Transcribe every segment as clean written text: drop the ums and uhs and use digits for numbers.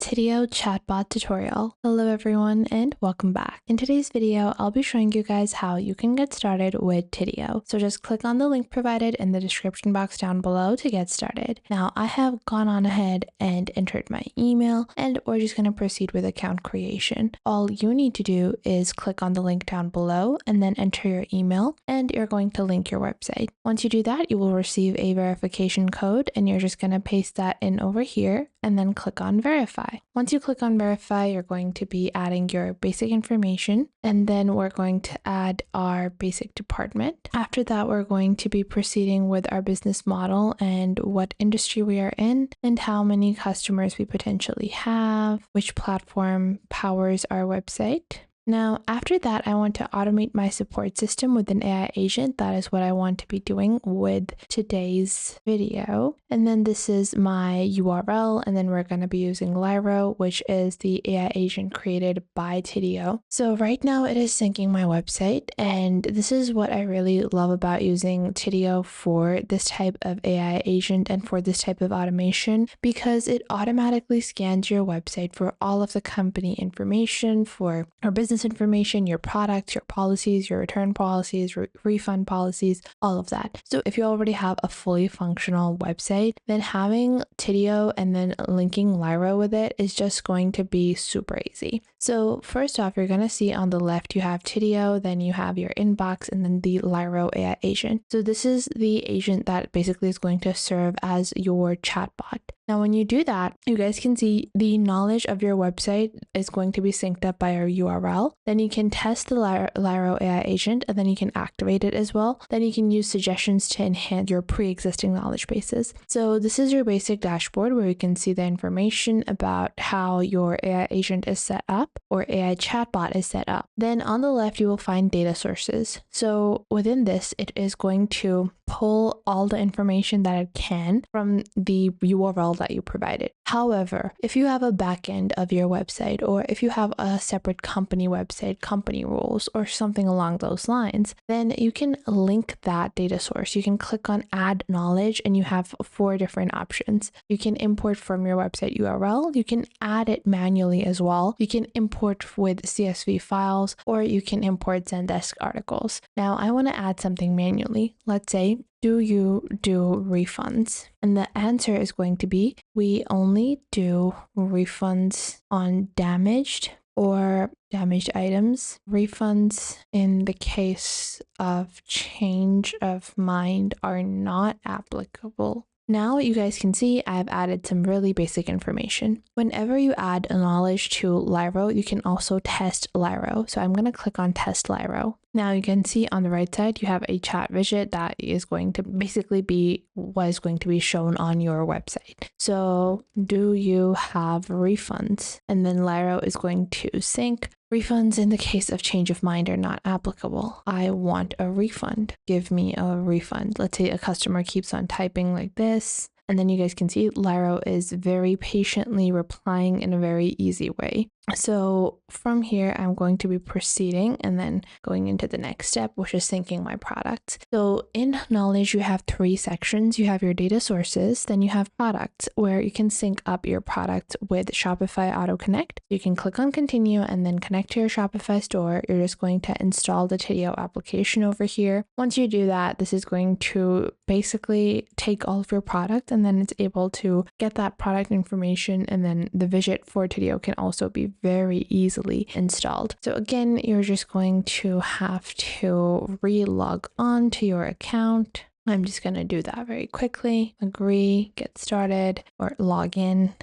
Tidio Chatbot tutorial. Hello everyone and welcome back. In today's video, I'll be showing you guys how you can get started with Tidio. So just click on the link provided in the description box down below to get started. Now I have gone on ahead and entered my email and we're just going to proceed with account creation. All you need to do is click on the link down below and then enter your email and you're going to link your website. Once you do that, you will receive a verification code and you're just going to paste that in over here and then click on verify. Once you click on verify, you're going to be adding your basic information and then we're going to add our basic department. After that, we're going to be proceeding with our business model and what industry we are in and how many customers we potentially have, which platform powers our website. Now, after that, I want to automate my support system with an AI agent. That is what I want to be doing with today's video. And then this is my URL, and then we're going to be using Lyro, which is the AI agent created by Tidio. So right now it is syncing my website, and this is what I really love about using Tidio for this type of AI agent and for this type of automation, because it automatically scans your website for all of the company information, for our business information, your products, your policies, your return policies, refund policies, all of that. So if you already have a fully functional website, then having Tidio and then linking Lyro with it is just going to be super easy. So first off, you're going to see on the left, you have Tidio, then you have your inbox, and then the Lyro AI agent. So this is the agent that basically is going to serve as your chatbot. Now, when you do that, you guys can see the knowledge of your website is going to be synced up by our URL. Then you can test the Lyro AI agent and then you can activate it as well. Then you can use suggestions to enhance your pre-existing knowledge bases. So this is your basic dashboard where you can see the information about how your AI agent is set up or AI chatbot is set up. Then on the left, you will find data sources. So within this, it is going to pull all the information that it can from the URL that you provided. However, if you have a backend of your website, or if you have a separate company website, company rules, or something along those lines, then you can link that data source. You can click on add knowledge and you have 4 different options. You can import from your website URL. You can add it manually as well. You can import with CSV files, or you can import Zendesk articles. Now I want to add something manually. Let's say, do you do refunds? And the answer is going to be, we only do refunds on damaged or damaged items. Refunds in the case of change of mind are not applicable. Now you guys can see I've added some really basic information. Whenever you add a knowledge to Lyro, you can also test Lyro. So I'm going to click on test Lyro. Now you can see on the right side, you have a chat widget that is going to basically be what is going to be shown on your website. So do you have refunds? And then Lyro is going to sync. Refunds in the case of change of mind are not applicable. I want a refund. Give me a refund. Let's say a customer keeps on typing like this. And then you guys can see Lyro is very patiently replying in a very easy way. So from here, I'm going to be proceeding and then going into the next step, which is syncing my products. So in knowledge, you have 3 sections. You have your data sources, then you have products where you can sync up your product with Shopify Auto Connect. You can click on continue and then connect to your Shopify store. You're just going to install the Tidio application over here. Once you do that, this is going to basically take all of your product and then it's able to get that product information, and then the widget for Tidio can also be very easily installed. So again, you're just going to have to re-log on to your account. I'm just going to do that very quickly. Agree, get started, or log in,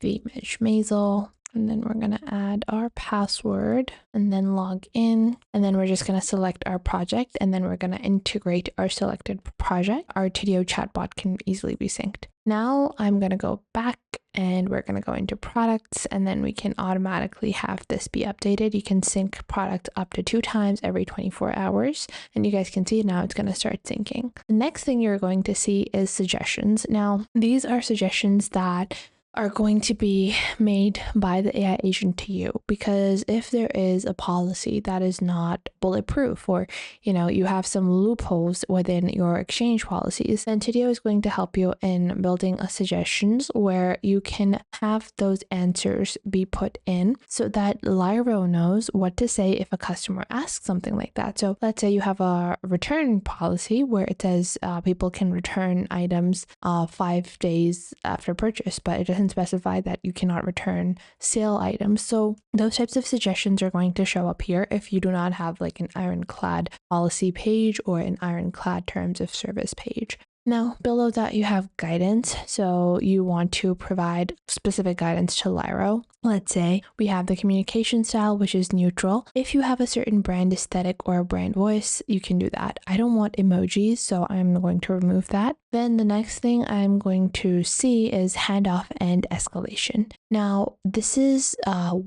the image Maisel. And then we're going to add our password and then log in. And then we're just going to select our project and then we're going to integrate our selected project. Our Tidio chatbot can easily be synced. Now I'm going to go back and we're going to go into products and then we can automatically have this be updated. You can sync product up to 2 times every 24 hours. And you guys can see now it's going to start syncing. The next thing you're going to see is suggestions. Now, these are suggestions that are going to be made by the AI agent to you. Because if there is a policy that is not bulletproof, or you have some loopholes within your exchange policies, then Tidio is going to help you in building a suggestions where you can have those answers be put in so that Lyro knows what to say if a customer asks something like that. So let's say you have a return policy where it says people can return items 5 days after purchase, but it doesn't specify that you cannot return sale items. So those types of suggestions are going to show up here if you do not have like an ironclad policy page or an ironclad terms of service page. Now, below that, you have guidance. So you want to provide specific guidance to Lyro. Let's say we have the communication style, which is neutral. If you have a certain brand aesthetic or a brand voice, you can do that. I don't want emojis, so I'm going to remove that. Then the next thing I'm going to see is handoff and escalation. Now, this is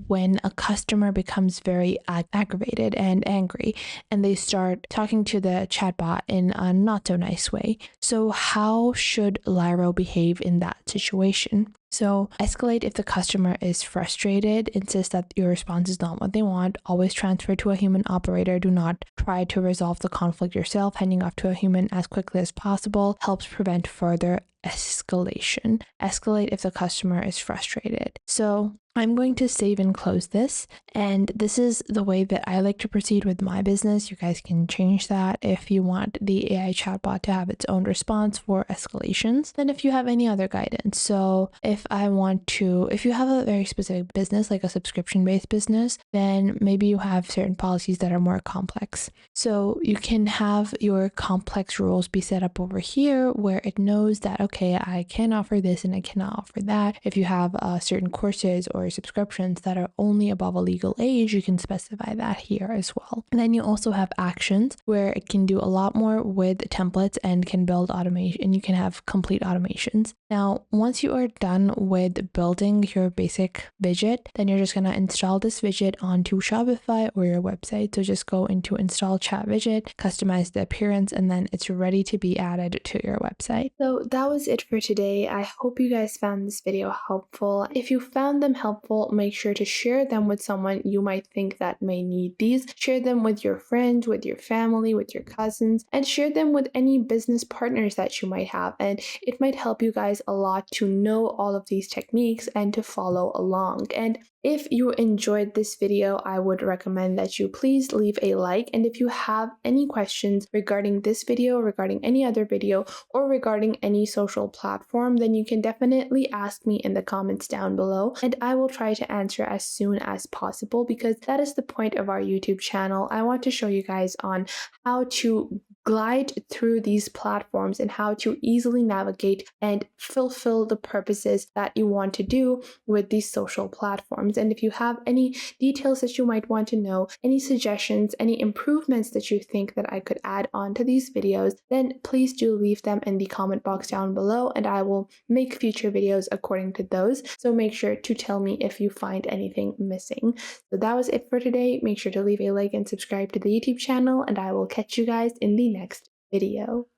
when a customer becomes very aggravated and angry, and they start talking to the chatbot in a not so nice way. So how should Lyro behave in that situation? So escalate if the customer is frustrated, insist that your response is not what they want, always transfer to a human operator, do not try to resolve the conflict yourself, handing off to a human as quickly as possible helps prevent further escalation. Escalate if the customer is frustrated. So I'm going to save and close this, and this is the way that I like to proceed with my business. You guys can change that if you want the AI chatbot to have its own response for escalations. Then if you have any other guidance, so if you have a very specific business, like a subscription-based business, then maybe you have certain policies that are more complex. So you can have your complex rules be set up over here where it knows that, okay, I can offer this and I cannot offer that. If you have certain courses or subscriptions that are only above a legal age, you can specify that here as well. And then you also have actions where it can do a lot more with templates and can build automation, and you can have complete automations. Now, once you are done with building your basic widget, then you're just going to install this widget onto Shopify or your website. So just go into install chat widget, customize the appearance, and then it's ready to be added to your website. So that was it for today. I hope you guys found this video helpful. If you found them helpful, make sure to share them with someone you might think that may need these. Share them with your friends, with your family, with your cousins, and share them with any business partners that you might have. And it might help you guys a lot to know all of these techniques and to follow along. And if you enjoyed this video, I would recommend that you please leave a like. And if you have any questions regarding this video, regarding any other video, or regarding any social platform, then you can definitely ask me in the comments down below, and I will try to answer as soon as possible, because that is the point of our YouTube channel. I want to show you guys on how to glide through these platforms and how to easily navigate and fulfill the purposes that you want to do with these social platforms. And if you have any details that you might want to know, any suggestions, any improvements that you think that I could add on to these videos, then please do leave them in the comment box down below, and I will make future videos according to those. So make sure to tell me if you find anything missing. So that was it for today. Make sure to leave a like and subscribe to the YouTube channel, and I will catch you guys in the next video.